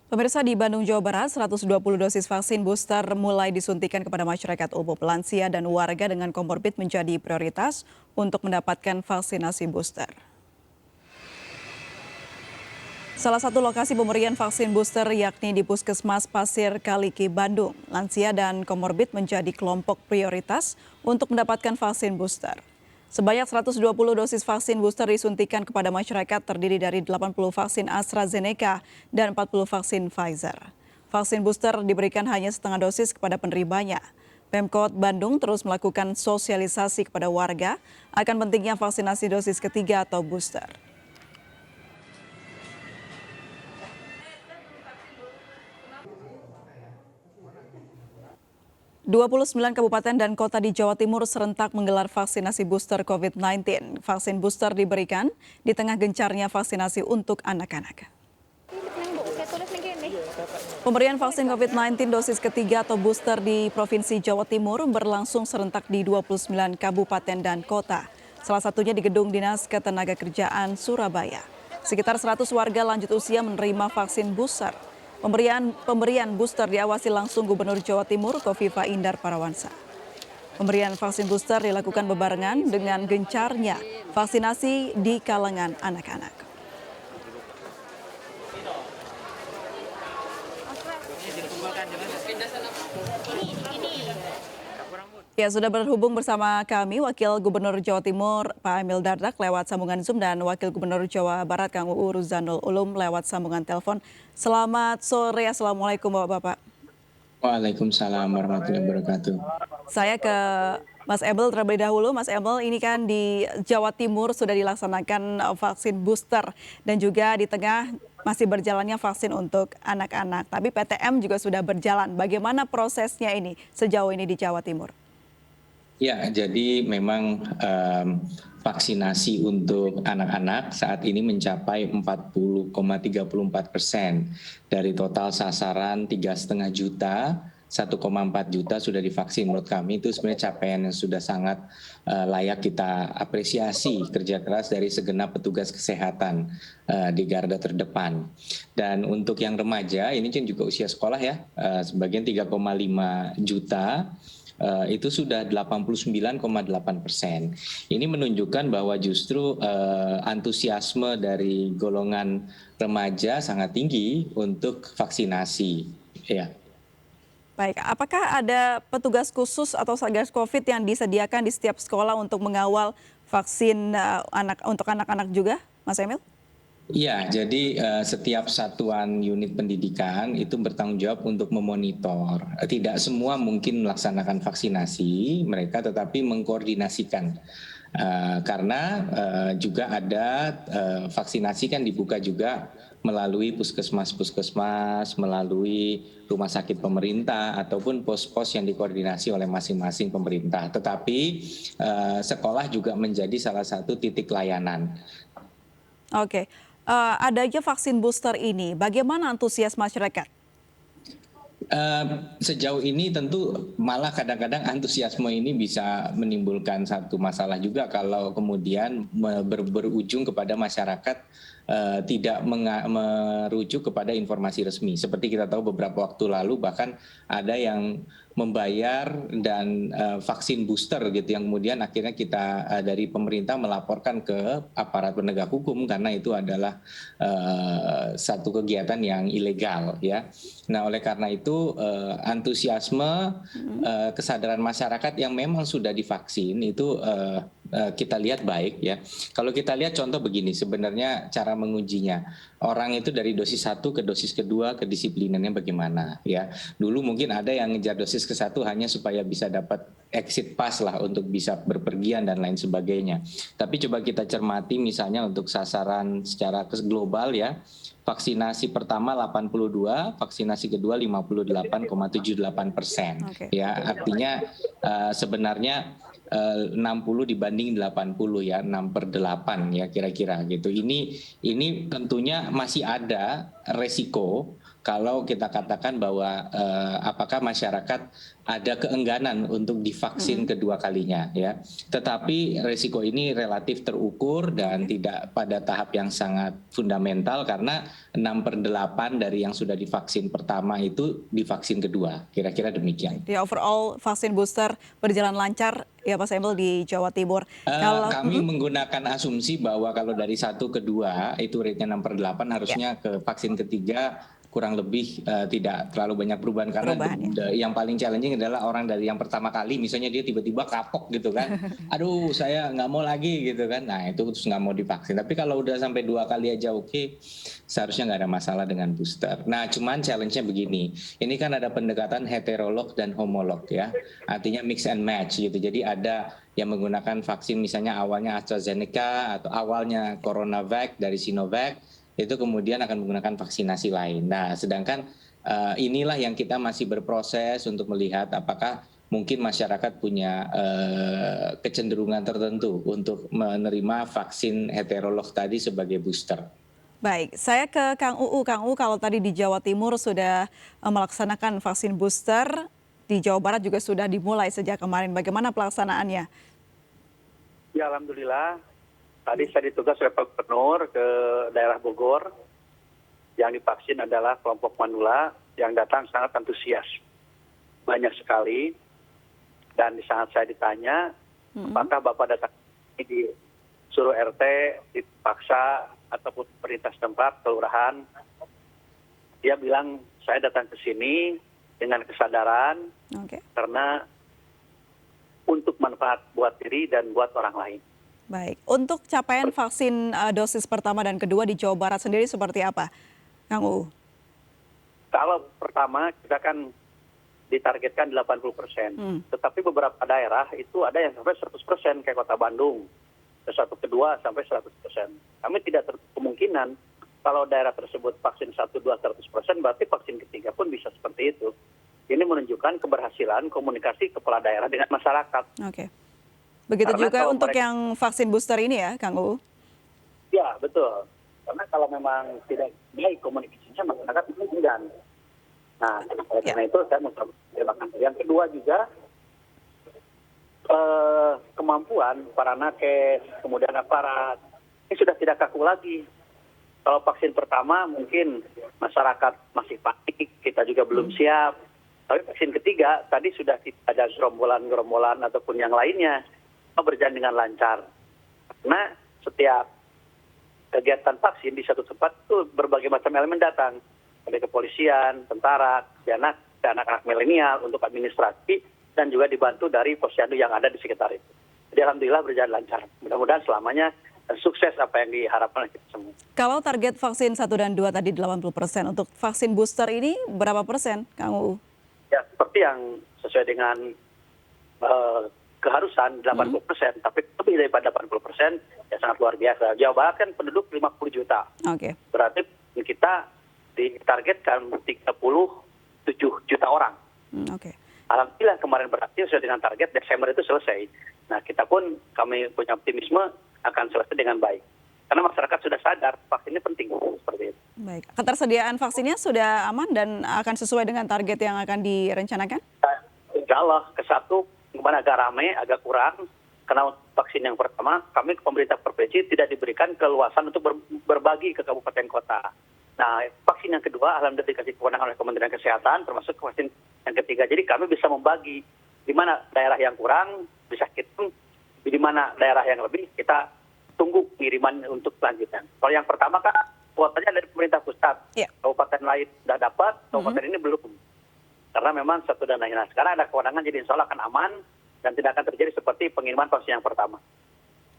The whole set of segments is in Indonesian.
Pemirsa di Bandung, Jawa Barat, 120 dosis vaksin booster mulai disuntikan kepada masyarakat umum, lansia dan warga dengan komorbid menjadi prioritas untuk mendapatkan vaksinasi booster. Salah satu lokasi pemberian vaksin booster yakni di Puskesmas Pasir Kaliki, Bandung. Lansia dan komorbid menjadi kelompok prioritas untuk mendapatkan vaksin booster. Sebanyak 120 dosis vaksin booster disuntikan kepada masyarakat terdiri dari 80 vaksin AstraZeneca dan 40 vaksin Pfizer. Vaksin booster diberikan hanya setengah dosis kepada penerimanya. Pemkot Bandung terus melakukan sosialisasi kepada warga akan pentingnya vaksinasi dosis ketiga atau booster. 29 kabupaten dan kota di Jawa Timur serentak menggelar vaksinasi booster COVID-19. Vaksin booster diberikan di tengah gencarnya vaksinasi untuk anak-anak. Pemberian vaksin COVID-19 dosis ketiga atau booster di Provinsi Jawa Timur berlangsung serentak di 29 kabupaten dan kota. Salah satunya di Gedung Dinas Ketenagakerjaan Surabaya. Sekitar 100 warga lanjut usia menerima vaksin booster. Pemberian booster diawasi langsung Gubernur Jawa Timur Kofifa Indar Parawansa. Pemberian vaksin booster dilakukan bebarengan dengan gencarnya vaksinasi di kalangan anak-anak. Ya, sudah berhubung bersama kami Wakil Gubernur Jawa Timur Pak Emil Dardak lewat sambungan Zoom dan Wakil Gubernur Jawa Barat Kang Uu Ruzanul Ulum lewat sambungan telepon. Selamat sore, Assalamualaikum Bapak-Bapak. Waalaikumsalam warahmatullahi wabarakatuh. Saya ke Mas Emil terlebih dahulu. Mas Emil, ini kan di Jawa Timur sudah dilaksanakan vaksin booster dan juga di tengah masih berjalannya vaksin untuk anak-anak. Tapi PTM juga sudah berjalan. Bagaimana prosesnya ini sejauh ini di Jawa Timur? Ya, jadi memang vaksinasi untuk anak-anak saat ini mencapai 40,34% dari total sasaran 3,5 juta. 1,4 juta sudah divaksin. Menurut kami itu sebenarnya capaian yang sudah sangat layak kita apresiasi kerja keras dari segenap petugas kesehatan di garda terdepan. Dan untuk yang remaja ini kan juga usia sekolah ya, sebagian 3,5 juta. Itu sudah 89,8%. Ini menunjukkan bahwa justru antusiasme dari golongan remaja sangat tinggi untuk vaksinasi. Ya. Baik, apakah ada petugas khusus atau satgas COVID yang disediakan di setiap sekolah untuk mengawal vaksin untuk anak-anak juga, Mas Emil? Iya, jadi setiap satuan unit pendidikan itu bertanggung jawab untuk memonitor. Tidak semua mungkin melaksanakan vaksinasi mereka, tetapi mengkoordinasikan. Karena juga ada vaksinasi kan dibuka juga melalui puskesmas, melalui rumah sakit pemerintah ataupun pos-pos yang dikoordinasi oleh masing-masing pemerintah. Tetapi sekolah juga menjadi salah satu titik layanan. Oke. Adanya vaksin booster ini, bagaimana antusias masyarakat? Sejauh ini tentu malah kadang-kadang antusiasme ini bisa menimbulkan satu masalah juga kalau kemudian berujung kepada masyarakat tidak merujuk kepada informasi resmi. Seperti kita tahu beberapa waktu lalu bahkan ada yang membayar dan vaksin booster gitu yang kemudian akhirnya kita dari pemerintah melaporkan ke aparat penegak hukum karena itu adalah satu kegiatan yang ilegal ya. Nah, oleh karena itu antusiasme kesadaran masyarakat yang memang sudah divaksin itu kita lihat baik ya. Kalau kita lihat contoh begini, sebenarnya cara mengujinya. Orang itu dari dosis 1 ke dosis kedua kedisiplinannya bagaimana ya. Dulu mungkin ada yang ngejar dosis ke-1 hanya supaya bisa dapat exit pass lah untuk bisa berpergian dan lain sebagainya. Tapi coba kita cermati misalnya untuk sasaran secara global ya. Vaksinasi pertama 82, vaksinasi kedua 58,78%. Oke. Ya, artinya sebenarnya 60 dibanding 80 ya, 6/8 ya kira-kira gitu. Ini tentunya masih ada resiko kalau kita katakan bahwa apakah masyarakat ada keengganan untuk divaksin kedua kalinya ya. Tetapi risiko ini relatif terukur dan tidak pada tahap yang sangat fundamental karena 6/8 dari yang sudah divaksin pertama itu divaksin kedua. Kira-kira demikian. Di overall vaksin booster berjalan lancar ya Pak Samuel di Jawa Timur. Kalau Kami menggunakan asumsi bahwa kalau dari 1 ke 2 itu rate-nya 6/8 ya, harusnya ke vaksin ketiga kurang lebih tidak terlalu banyak perubahan karena perubahan ya. yang paling challenging adalah orang dari yang pertama kali misalnya dia tiba-tiba kapok gitu kan, aduh saya nggak mau lagi gitu kan, nah itu terus nggak mau divaksin. Tapi kalau udah sampai 2 kali aja oke, seharusnya nggak ada masalah dengan booster. Nah cuman challenge-nya begini, ini kan ada pendekatan heterolog dan homolog ya, artinya mix and match gitu. Jadi ada yang menggunakan vaksin misalnya awalnya AstraZeneca atau awalnya CoronaVac dari Sinovac, itu kemudian akan menggunakan vaksinasi lain. Nah, sedangkan inilah yang kita masih berproses untuk melihat apakah mungkin masyarakat punya kecenderungan tertentu untuk menerima vaksin heterolog tadi sebagai booster. Baik, saya ke Kang UU. Kang UU, kalau tadi di Jawa Timur sudah melaksanakan vaksin booster, di Jawa Barat juga sudah dimulai sejak kemarin. Bagaimana pelaksanaannya? Ya alhamdulillah, tadi saya ditugas oleh Pak Gubernur ke daerah Bogor. Yang divaksin adalah kelompok Manula yang datang sangat antusias. Banyak sekali. Dan di saat saya ditanya, apakah Bapak datang ini disuruh RT, dipaksa, ataupun perintah setempat, kelurahan. Dia bilang, saya datang ke sini dengan kesadaran karena untuk manfaat buat diri dan buat orang lain. Baik, untuk capaian vaksin dosis pertama dan kedua di Jawa Barat sendiri seperti apa, Kang UU? Kalau pertama kita kan ditargetkan 80%, tetapi beberapa daerah itu ada yang sampai 100% kayak Kota Bandung, ke 1 kedua sampai 100%. Kami tidak tertutup kemungkinan kalau daerah tersebut vaksin 1, 2, 100%, berarti vaksin ketiga pun bisa seperti itu. Ini menunjukkan keberhasilan komunikasi kepala daerah dengan masyarakat. Oke. Begitu karena juga untuk yang vaksin booster ini ya, Kang UU? Ya, betul. Karena kalau memang tidak baik komunikasinya, masyarakat itu enggan. Nah, oleh karena itu saya mau terima kasih. Yang kedua juga, kemampuan para nakes, kemudian aparat, ini sudah tidak kaku lagi. Kalau vaksin pertama mungkin masyarakat masih panik, kita juga belum siap. Tapi vaksin ketiga, tadi sudah ada gerombolan-gerombolan ataupun yang lainnya berjalan dengan lancar. Karena setiap kegiatan vaksin di satu tempat itu berbagai macam elemen datang. Ada kepolisian, tentara, anak-anak milenial untuk administrasi, dan juga dibantu dari posyandu yang ada di sekitar itu. Jadi alhamdulillah berjalan lancar. Mudah-mudahan selamanya sukses apa yang diharapkan oleh kita semua. Kalau target vaksin 1 dan 2 tadi 80%, untuk vaksin booster ini berapa persen, Kang UU? Ya, seperti yang sesuai dengan keharusan 80%, tapi lebih daripada 80%, ya sangat luar biasa. Jawa Barat kan penduduk 50 juta. Berarti kita ditargetkan 37 juta orang. Alhamdulillah kemarin berhasil sesuai dengan target, Desember itu selesai. Nah, kita pun kami punya optimisme akan selesai dengan baik. Karena masyarakat sudah sadar vaksin ini penting seperti itu. Baik, ketersediaan vaksinnya sudah aman dan akan sesuai dengan target yang akan direncanakan? Insya Allah, ke satu kemana agak ramai, agak kurang. Karena vaksin yang pertama, kami pemerintah provinsi tidak diberikan keluasan untuk berbagi ke kabupaten kota. Nah, vaksin yang kedua, alhamdulillah dikasih kewenangan oleh Kementerian Kesehatan, termasuk vaksin yang ketiga. Jadi kami bisa membagi di mana daerah yang kurang, bisa kita, di mana daerah yang lebih, kita tunggu kiriman untuk selanjutnya. Kalau yang pertama kan, kuotanya dari pemerintah pusat. Kabupaten lain sudah dapat, kabupaten ini belum. Karena memang satu dan lain. Nah, sekarang ada kewenangan, jadi insya Allah akan aman dan tidak akan terjadi seperti pengiriman vaksin yang pertama.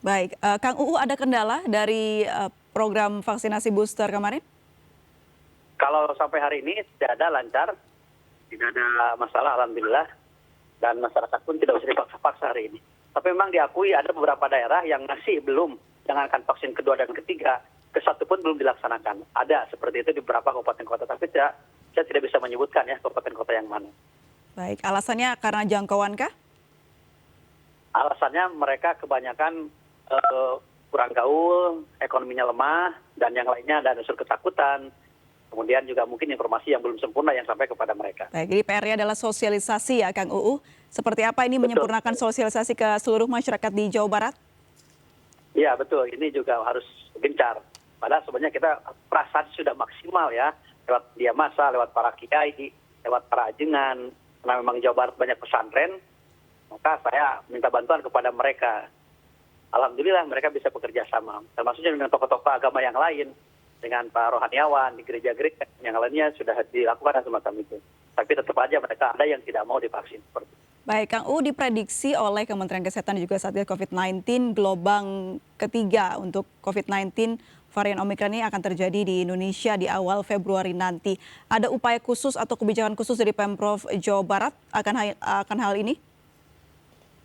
Baik, Kang UU ada kendala dari program vaksinasi booster kemarin? Kalau sampai hari ini tidak ada, lancar, tidak ada masalah alhamdulillah, dan masyarakat pun tidak usah dipaksa-paksa hari ini. Tapi memang diakui ada beberapa daerah yang masih belum jangankan vaksin kedua dan ketiga, ke satu pun belum dilaksanakan. Ada seperti itu di beberapa kabupaten kota, tapi saya tidak bisa menyebutkan ya kabupaten kota yang mana. Baik, alasannya karena jangkauan kah? Alasannya mereka kebanyakan kurang gaul, ekonominya lemah, dan yang lainnya ada unsur ketakutan. kemudian juga mungkin informasi yang belum sempurna yang sampai kepada mereka. Baik, jadi PR-nya adalah sosialisasi ya Kang UU. Seperti apa ini Betul. menyempurnakan sosialisasi ke seluruh masyarakat di Jawa Barat? Iya betul, ini juga harus gencar. Padahal sebenarnya kita perasaan sudah maksimal ya, lewat media massa, lewat para kiai, lewat para ajengan. Karena memang Jawa Barat banyak pesantren, maka saya minta bantuan kepada mereka. Alhamdulillah mereka bisa bekerja sama, termasuknya dengan tokoh-tokoh agama yang lain, dengan Pak Rohaniawan di gereja-gereja yang lainnya sudah dilakukan semacam itu. Tapi tetap aja mereka ada yang tidak mau divaksin. Seperti itu. Baik, Kang UU diprediksi oleh Kementerian Kesehatan dan juga Satgas COVID-19 gelombang ketiga untuk COVID-19 varian Omikron ini akan terjadi di Indonesia di awal Februari nanti. Ada upaya khusus atau kebijakan khusus dari Pemprov Jawa Barat akan hal ini?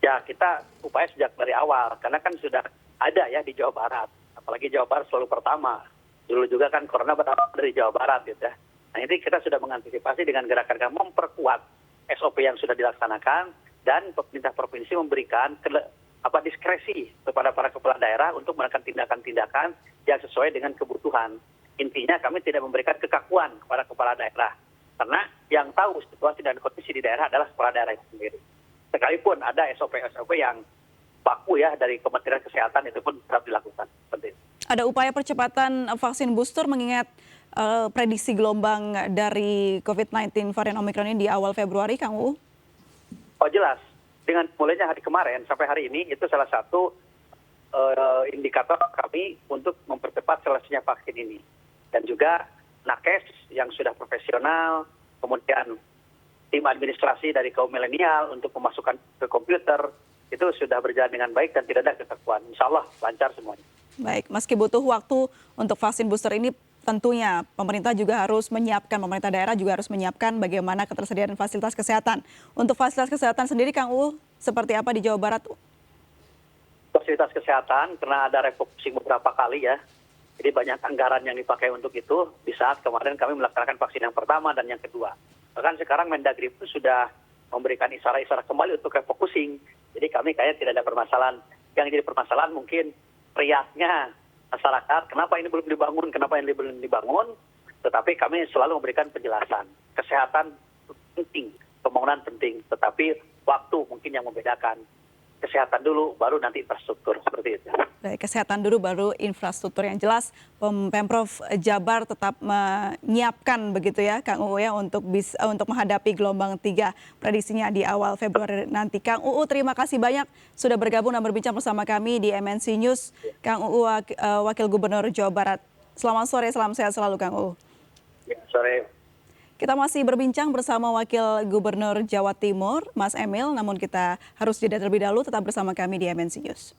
Ya kita upaya sejak dari awal, karena kan sudah ada ya di Jawa Barat. Apalagi Jawa Barat selalu pertama. Dulu juga kan corona berawal dari Jawa Barat gitu ya. Nah ini kita sudah mengantisipasi dengan gerakan memperkuat SOP yang sudah dilaksanakan dan pemerintah provinsi memberikan diskresi kepada para kepala daerah untuk melakukan tindakan-tindakan yang sesuai dengan kebutuhan. Intinya kami tidak memberikan kekakuan kepada kepala daerah. Karena yang tahu situasi dan kondisi di daerah adalah kepala daerah itu sendiri. Sekalipun ada SOP-SOP yang baku ya dari Kementerian Kesehatan itu pun tetap dilakukan. Seperti itu. Ada upaya percepatan vaksin booster mengingat prediksi gelombang dari COVID-19 varian Omikron ini di awal Februari, Kang UU? Oh jelas, dengan mulainya hari kemarin sampai hari ini itu salah satu indikator kami untuk mempercepat selesainya vaksin ini. Dan juga nakes yang sudah profesional, kemudian tim administrasi dari kaum milenial untuk memasukkan ke komputer, itu sudah berjalan dengan baik dan tidak ada kekakuan. Insya Allah lancar semuanya. Baik, meski butuh waktu untuk vaksin booster ini, tentunya pemerintah daerah juga harus menyiapkan bagaimana ketersediaan fasilitas kesehatan. Untuk fasilitas kesehatan sendiri, Kang UU, seperti apa di Jawa Barat? Fasilitas kesehatan, karena ada refocusing beberapa kali ya, jadi banyak anggaran yang dipakai untuk itu, di saat kemarin kami melaksanakan vaksin yang pertama dan yang kedua. Bahkan sekarang Mendagri pun sudah memberikan isyarat-isyarat kembali untuk refocusing, jadi kami kayaknya tidak ada permasalahan. Yang jadi permasalahan mungkin riaknya masyarakat, kenapa ini belum dibangun, tetapi kami selalu memberikan penjelasan. Kesehatan penting, pembangunan penting, tetapi waktu mungkin yang membedakan. Kesehatan dulu, baru nanti infrastruktur, seperti itu. Baik, kesehatan dulu, baru infrastruktur. Yang jelas, Pemprov Jabar tetap menyiapkan begitu ya, Kang UU ya, untuk menghadapi gelombang 3 prediksinya di awal Februari nanti. Kang UU, terima kasih banyak sudah bergabung dan berbincang bersama kami di MNC News. Kang UU, Wakil Gubernur Jawa Barat. Selamat sore, salam sehat selalu, Kang UU. Ya, sore. Kita masih berbincang bersama Wakil Gubernur Jawa Timur, Mas Emil, namun kita harus jeda terlebih dahulu, tetap bersama kami di MNC News.